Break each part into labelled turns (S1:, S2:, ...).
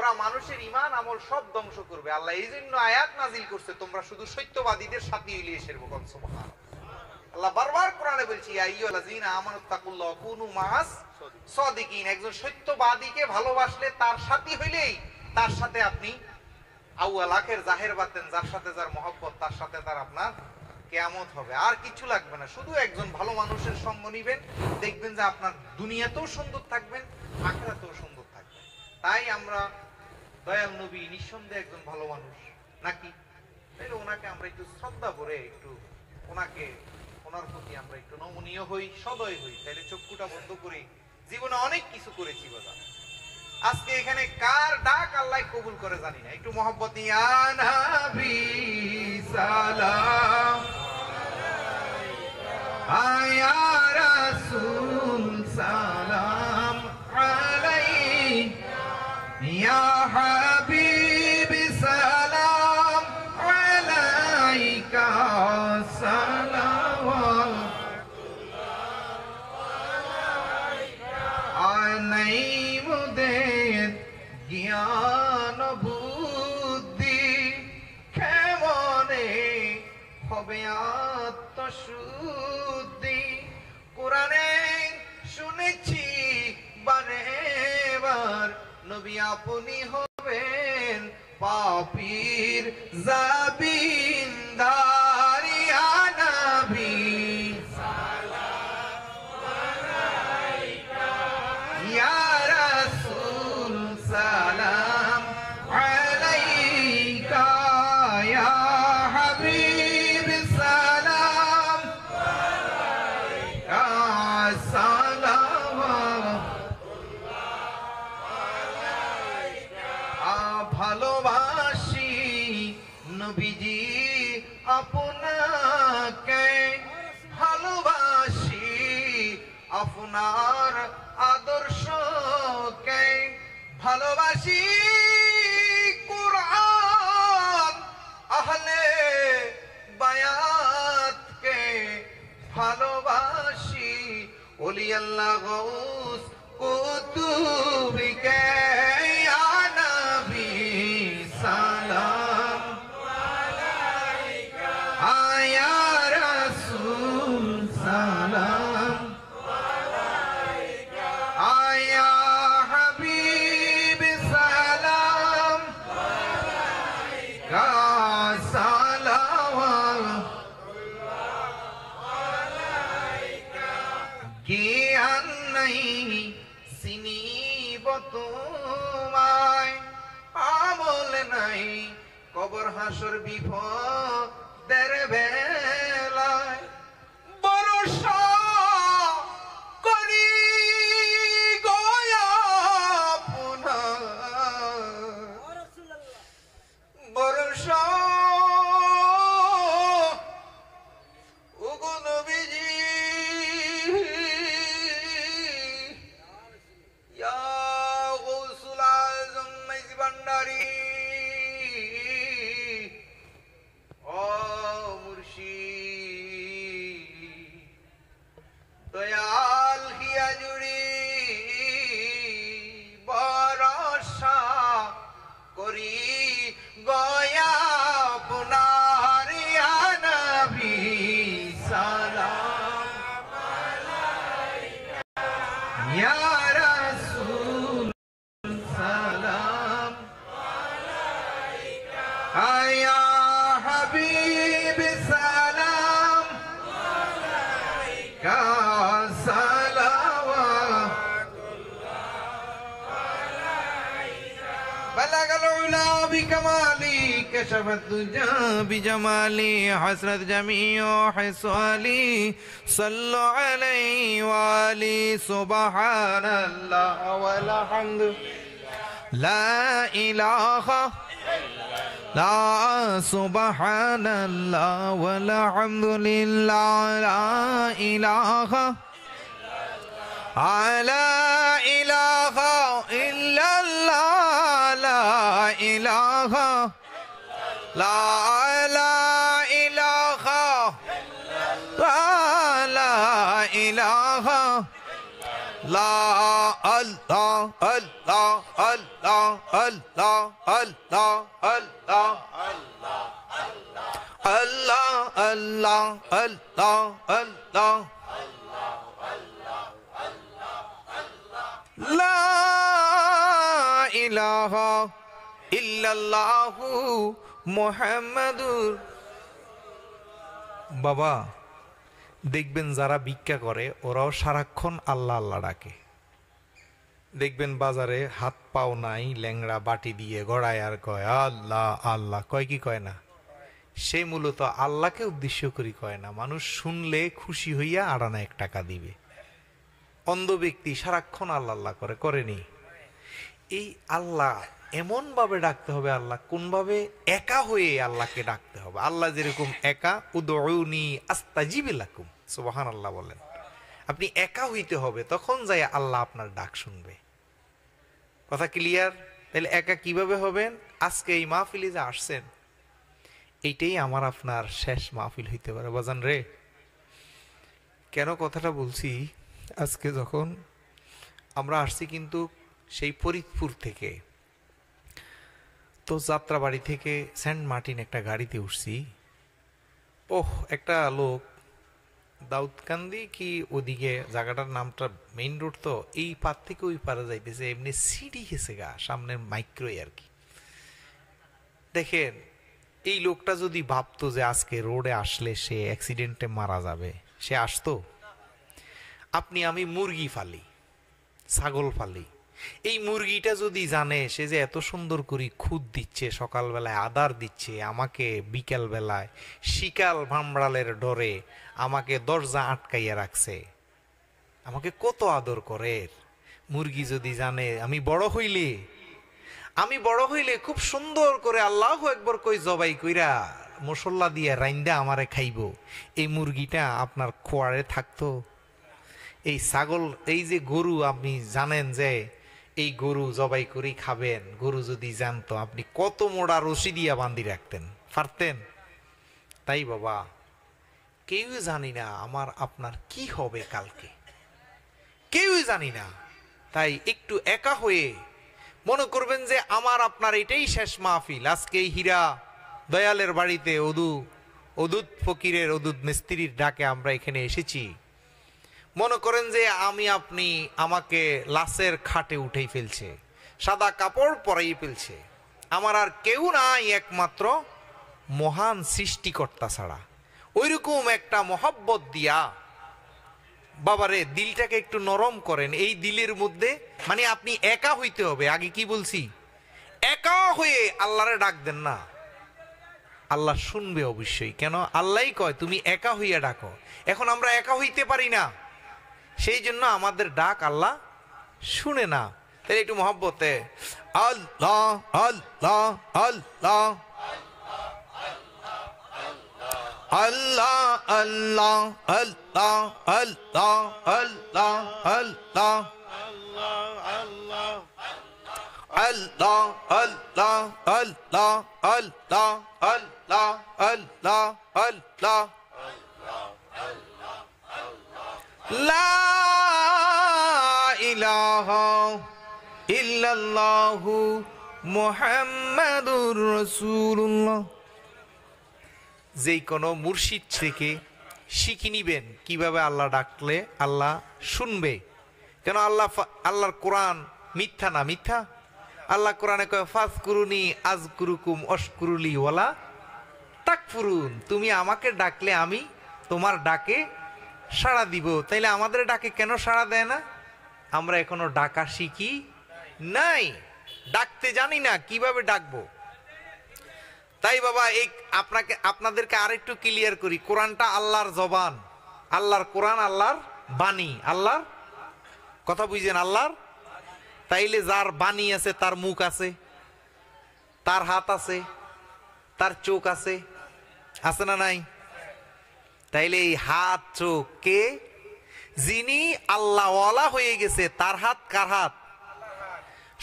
S1: ওরা মানুষের ঈমান আমল সব ধ্বংস করবে। আল্লাহ এই জন্য আয়াত নাজিল করছে, তোমরা শুধু সত্যবাদীদের সাথে ইলিয়ে সেরবো। সুবহানাল্লাহ। আল্লাহ বারবার কোরআনে বলছি, ইয়া আইয়ুহাল্লাযীনা আমানুত্তাকুল্লাহ ওয়া কুনু মাআস সাদিকিন। একজন সত্যবাদীকে ভালোবাসলে তার সাথী হইলেই তার সাথে আপনি আউয়াল আখের জাহের বাতেন, যার সাথে যার মহব্বত, তার সাথে তার আপনার কিয়ামত হবে। আর কিছু লাগবে না, শুধু একজন ভালো মানুষের সঙ্গ নিবেন, দেখবেন যে আপনার দুনিয়াতেও সুন্দর থাকবেন, আখিরাতেও সুন্দর থাকবেন। তাই আমরা দয়াল নবী নিঃসন্দেহে একজন ভালো মানুষ নাকি? তাইলে ওনাকে আমরা একটু শ্রদ্ধা করে, একটু ওনার প্রতি আমরা একটু নমনীয় হই, সদয় হই। তাইলে চক্ষুটা বন্ধ করে জীবনে অনেক কিছু করেছি বাজার। আজকে এখানে কার ডাক আল্লাহ কবুল করে জানি না। একটু মহব্বত নিয়ে ইয়া নবী সালাম আয়া রাসূল সালাম আলাইকা ইয়া হাবিব সালাম আলাইকা জ্ঞান বুদ্ধি কেমনে হবে আত্মশুদ্ধি। কোরআনে শুনেছি বারে বার, নবী আপনি হবেন পাপীর জাবিনদার। ইয়া নবী সালাম আলাইকা ইয়া হাবিব সালাম আলাইকা ভালোবাসি নবীজি আপনাকে, ভালোবাসি আপনার আদর্শকে, ভালোবাসি কুরআন আহলে বায়াতকে, ভালোবাসি ওলি আল্লাহ গৌস কুতুবকে। ইয়া নবী সালাম আলাইকা ইয়া রাসূল সালাম আলাইকা ইয়া হাবিব সালাম আলাইকা জ্ঞান নাই চিনিব তোমায়, আমল নাই কবর হাসর বিপদের বেলায়, ভরসা করি গয়া পুনঃ ভরসা ওগো নবীজি ইয়া গৌসুল আজম মাইজ ভান্ডারী ও মুর্শিদ দয়াল হিয়া জুড়ি ভরসা করি গয়া পুনার। ইয়া নবী সালাম আলাইকা ইয়া রাসূল সালাম আলাইকা ইয়া হাবিব সালাম আলাইকা بلغ العلا بكمالي كشف الدجى بجمالي حسرت جميع حصالي صلوا عليه وآله سبحان الله والحمد لا إله لا سبحان الله والحمد لله لا إله لا إله إلا الله لا إله لا إله لا إله لا الله الله আল্লাহ আল্লাহ আল্লাহ আল্লাহ আল্লাহ আল্লাহ আল্লাহ আল্লাহ লা ইলাহা ইল্লাল্লাহু মুহাম্মাদুর। বাবা দেখবেন যারা ভিক্ষা করে ওরাও সারাক্ষণ আল্লাহ আল্লাহ ডাকে। দেখবেন বাজারে হাত পাও নাই, ল্যাংড়া বাটি দিয়ে গড়ায় আর কয় আল্লাহ আল্লাহ, কয় কি কয় না? সে মূলত আল্লাহকে উদ্দেশ্য করি কয় না, মানুষ শুনলে খুশি হইয়া আড়ানা 1 টাকা দিবে। অন্ধ ব্যক্তি সারাক্ষণ আল্লাহ আল্লাহ করেনি। এই আল্লাহ এমন ভাবে ডাকতে হবে, আল্লাহ কোন ভাবে? একা হয়ে আল্লাহকে ডাকতে হবে। আল্লাহ যেরকম একা, উদউনি আস্তাজিব লাকুম, সুবহানাল্লাহ বলেন। আপনি একা হইতে হবে, তখন যাই আল্লাহ আপনার ডাক শুনবে। কথা ক্লিয়ার? তাহলে একা কিভাবে হবেন? আজকে এই মাহফিলে যে আসছেন, এইটাই আমার আপনার শেষ মাহফিল হইতে পারে বাজান রে। কেন কথাটা বলছি? আজকে যখন আমরা আসছি কিন্তু সেই ফরিদপুর থেকে, তো যাত্রাবাড়ি থেকে সেন্ট মার্টিন একটা গাড়িতে উঠছি। ওহ, একটা লোক দাউদকান্দি কি ওদিকে জায়গাটার নামটা, মেইন রোড তো, এই পার থেকে ওই পারে যাইতেছে, এমনি সিঁড়ি গেছে গা, সামনের মাইক্রোই আর কি। দেখেন এই লোকটা যদি ভাবতো যে আজকে রোডে আসলে সে অ্যাক্সিডেন্টে মারা যাবে, সে আসতো? আপনি আমি মুরগি ফালি, ছাগল ফালি, এই মুরগিটা যদি জানে সে যে এত সুন্দর করে খুদ দিচ্ছে, সকালবেলায় আদার দিচ্ছে, আমাকে বিকেল বেলায় শিকাল ভামড়ালের ডরে আমাকে দরজা আটকাইয়া রাখছে, আমাকে কত আদর করে, মুরগি যদি জানে আমি বড় হইলে খুব সুন্দর করে আল্লাহু আকবার কই জবাই কইরা মশলা দিয়ে রাইন্দা আমারে খাইব, এই মুরগিটা আপনার খোয়ারে থাকতো? এই ছাগল, এই যে গরু, আপনি জানেন যে এই গরু জবাই করে খাবেন, গরু যদি জানতো আপনি কত মোড়া রশি দিয়া বান্ধি রাখতেন, পারতেন? তাই বাবা, কেউ জানি না আমার আপনার কি হবে কালকে, কেউ জানি না। তাই একটু একা হয়ে মনে করবেন যে আমার আপনার এটাই শেষ মাহফিল। আজকে এই হীরা দয়ালের বাড়িতে অদূত ফকিরের, অদূত মিস্ত্রির ডাকে আমরা এখানে এসেছি। মনে করেন যে আমি আপনি, আমাকে লাশের খাটে উঠেই ফেলছে, সাদা কাপড় পরাই ফেলছে, আমার আর কেউ নাই একমাত্র মহান সৃষ্টিকর্তা ছাড়া। ওইরকম একটা মহব্বত দিয়া বাবারে দিলটাকে একটু নরম করেন। এই দিলের মধ্যে মানে আপনি একা হইতে হবে। আগে কি বলছি? একা হয়ে আল্লাহরে ডাক দেন না, আল্লাহ শুনবে অবশ্যই। কেন? আল্লাহই কয় তুমি একা হইয়া ডাকো। এখন আমরা একা হইতে পারি না, সেই জন্য আমাদের ডাক আল্লাহ শুনে না। তাহলে একটু মহব্বতে আল্লাহ আল্লাহ আল্লাহ আল্লাহ আল্লাহ আল্লাহ আল্লাহ আল্লাহ আল্লাহ আল্লাহ আল্লাহ আল্লাহ আল্লাহ আল্লাহ আল্লাহ আল্লাহ লা ইলাহা ইল্লাল্লাহু মুহাম্মাদুর রাসূলুল্লাহ। যেই কোনো মুর্শিদ থেকে শিখে নিবেন কিভাবে আল্লাহ ডাকলে আল্লাহ শুনবে। কেন? আল্লাহর কোরআন মিথ্যা না? মিথ্যা? আল্লাহ কোরআনে কয় ফাজকুরুনি আযকুরুকুম ওয়াশকুরুলি ওয়ালা তাকফুরুন। তুমি আমাকে ডাকলে আমি তোমার ডাকে সাড়া দিব। তাইলে আমাদের ডাকে কেন সাড়া দেয় না? আমরা এখনো ডাকা শিখি নাই, ডাকতে জানি না, কিভাবে ডাকবো। তাই বাবা এই আপনাদেরকে আরেকটু ক্লিয়ার করি, কোরআনটা আল্লাহর জবান, আল্লাহর কোরআন আল্লাহর বাণী, আল্লাহর কথা বুঝছেন? আল্লাহর। তাইলে যার বাণী আছে তার মুখ আছে, তার হাত আছে, তার চোখ আছে, আছে না নাই? তাইলে এই হাত চোখ কে? যিনি আল্লাহওয়ালা হয়ে গেছে তার হাত। কার হাত?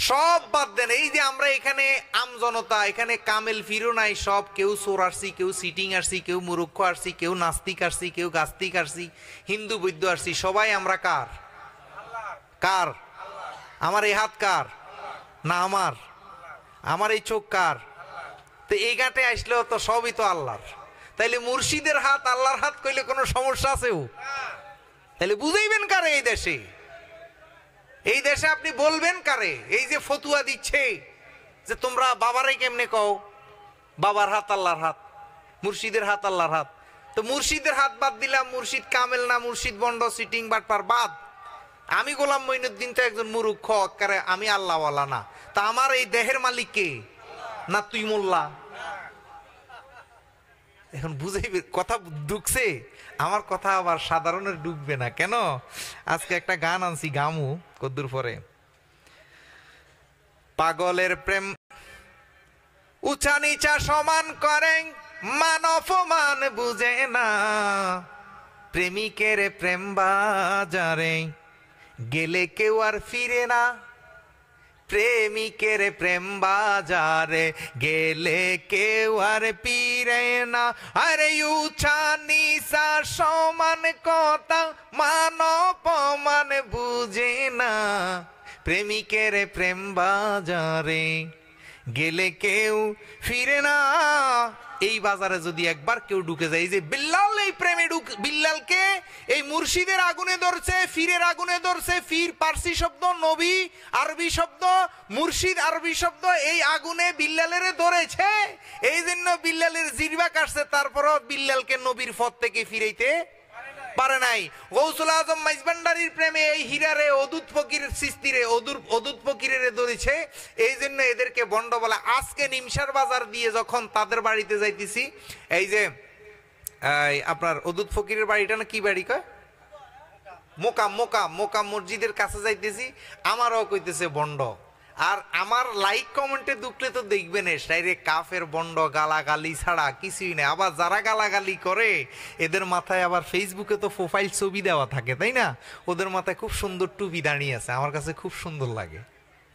S1: সব বাদ দেন। এই যে আমরা এখানে আমজনতা, এখানে কামেল ফিরো নাই, সব কেউ চোর আসছি, কেউ সিটিং আসছি, কেউ মুরুক্ষ আসছি, কেউ নাস্তিক আসছি, কেউ গাস্তিক আসছি, হিন্দু বৈদ্য আসছি, সবাই আমরা কার? কার? আমার এই হাত কার? না আমার? আমার এই চোখ কার? তো এই ঘাটে আসলেও তো সবই তো আল্লাহর। তাইলে মুর্শিদের হাত আল্লাহর হাত কইলে কোনো সমস্যা আছেও? তাহলে বুঝাইবেন কারে এই দেশে? এই দেশে আপনি বলবেন কারে? এই যে ফতুয়া দিচ্ছে যে তোমরা বাবারে কেমনে কও, বাবার হাত আল্লাহর হাত, মুর্শিদের হাত আল্লাহর হাত। তো মুর্শিদের হাত বাদ দিলাম, মুর্শিদ কামেল না, মুর্শিদ বন্ড, সিটিং বাটপার বাদ। আমি গোলাম মঈনুদ্দিন তো একজন মূর্খ, আকারে আমি আল্লাহওয়ালা না। তা আমার এই দেহের মালিক কে? না তুই মোল্লা? এখন বুঝাইবে, কথা ঢুকছে আমার কথা, আবার সাধারণের ঢুকবে না কেন? আজকে একটা গান আনছি, গামু কদ্দুর পরে। পাগলের প্রেম উঁচা নিচা সমান করে, মান অপমান বুঝে না, প্রেমিকের প্রেম বাজারে গেলে কেউ আর ফিরে না, প্রেমিকের প্রেম বাজারে গেলে কেউ আর ফিরে না। আরে উঁচা নিচা সমান কথা, মান অপমান বুঝে না, প্রেমিকের প্রেম বাজারে গেলে কেউ ফিরে না। এই বাজারে যদি একবার কেউ ঢুকে যায়, এই যে বিল্লাল এই প্রেমে বিল্লালকে এই মুর্শিদের আগুনে ধরছে, ফিরের আগুনে ধরছে। ফির পার্সি শব্দ, নবী আরবি শব্দ, মুর্শিদ আরবি শব্দ, এই আগুনে বিল্লালের ধরেছে। এই জন্য বিল্লালের জিরবা কাটছে, তারপরও বিল্লালকে নবীর পথ থেকে ফিরাইতে পারে নাই। গৌসুল আজম মাইজভান্ডারির প্রেমে এই হীরারে অদূত ফকির সৃষ্টিরে অদূত ফকিরের ধরেছে, এই জন্য এদেরকে বন্ড বলা। আজকে নিমসার বাজার দিয়ে যখন তাদের বাড়িতে যাইতেছি, এই যে আপনার অদূত ফকিরের বাড়িটা না কি বাড়ি কয়, মোকাম মোকাম মোকাম মসজিদের কাছে যাইতেছি, আমারও কইতেছে বন্ড। আর আমার লাইক কমেন্টে ঢুকলে তো দেখবেন ডাইরেক্ট কাফের, বন্ড, গালাগালি ছাড়া কিছুই নেই। আবার যারা গালাগালি করে এদের মাথায় আবার ফেসবুকে তো প্রোফাইল ছবি দেওয়া থাকে, তাই না? ওদের মাথায় খুব সুন্দর টুপি দাঁড়িয়ে আছে, আমার কাছে খুব সুন্দর লাগে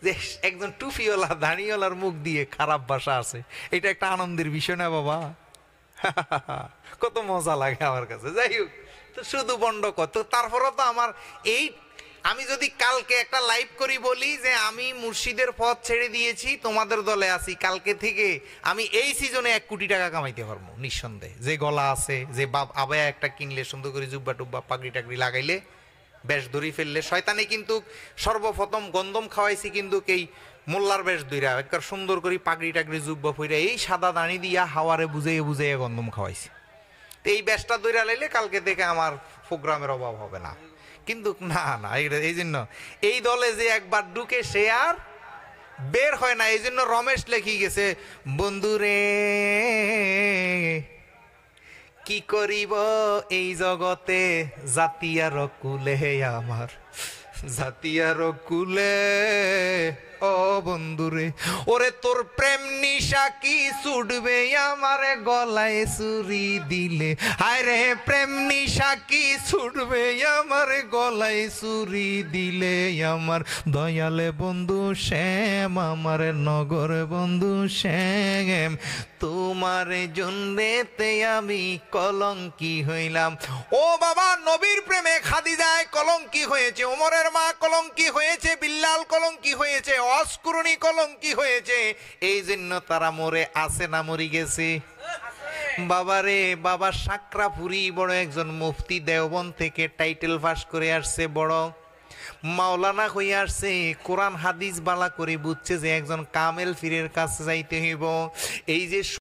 S1: যে একজন টুপিওয়ালা দাঁড়িয়েওয়ালার মুখ দিয়ে খারাপ ভাষা আছে। এটা একটা আনন্দের বিষয় না বাবা? কত মজা লাগে আমার কাছে। যাই হোক, তো শুধু বন্ড কত, তারপরও তো আমার এই, আমি যদি কালকে একটা লাইভ করি বলি যে আমি মুর্শিদের পথ ছেড়ে দিয়েছি, তোমাদের দলে আছি, কালকে থেকে আমি এই সিজনে 1 কোটি টাকা কামাইতে পারবো নিঃসন্দেহে। যে গলা আছে, যে আবায়া একটা কিনলে, সুন্দর করে জুব্বা টুব্বা পাগড়ি টাগড়ি লাগাইলে, বেশ ধরি ফেললে। শয়তানে কিন্তু সর্বপ্রথম গন্ধম খাওয়াইছি কিন্তু এই মোল্লার বেশ ধইরা, একবার সুন্দর করে পাগড়ি টাগড়ি জুব্বা ফইরা এই সাদা দাঁড়ি দিয়া হাওয়ারে বুঝাইয়া বুঝাইয়া গন্ধম খাওয়াইছি। তো এই বেশটা ধইরা লাইলে কালকে থেকে আমার প্রোগ্রামের অভাব হবে না। কিন্তু না না, এই জন্য এই দলে যে একবার ঢুকে সে আর বের হয় না। এই জন্য রমেশ লেখি গেছে, বন্ধুরে কি করিব এই জগতে, জাতিয়ার কুলে আমার, জাতিয়ার কুলে ও বন্ধুরে, ওরে তোর প্রেম নিশা কি ছুটবে আমার গলায় চুরি দিলে, হায় রে প্রেম নিশা কি ছুটবে আমার গলায় চুরি দিলে, আমার দয়ালে বন্ধু শ্যাম, আমার নগর বন্ধু শ্যাম, তোমার জন্যেতে আমি কলঙ্কি হইলাম। ও বাবা, নবীর প্রেমে খাদিজায় কলঙ্কি হয়েছে, ওমরের মা কলঙ্কি হয়েছে, বিল্লাল কলঙ্কি হয়েছে, অস্কুরণী কলঙ্কি হয়েছে। এই জন্য তারা মরে আছে না মরি গেছে? বাবারে বাবা, সাকরাপুরি বড় একজন মুফতি, দেওবন্দ থেকে টাইটেল পাস করে আসছে, বড় মাওলানা হয়ে আসছে, কোরআন হাদিস বালা করে বুঝছে যে একজন কামেল ফিরের কাছে যাইতে হইব। এই যে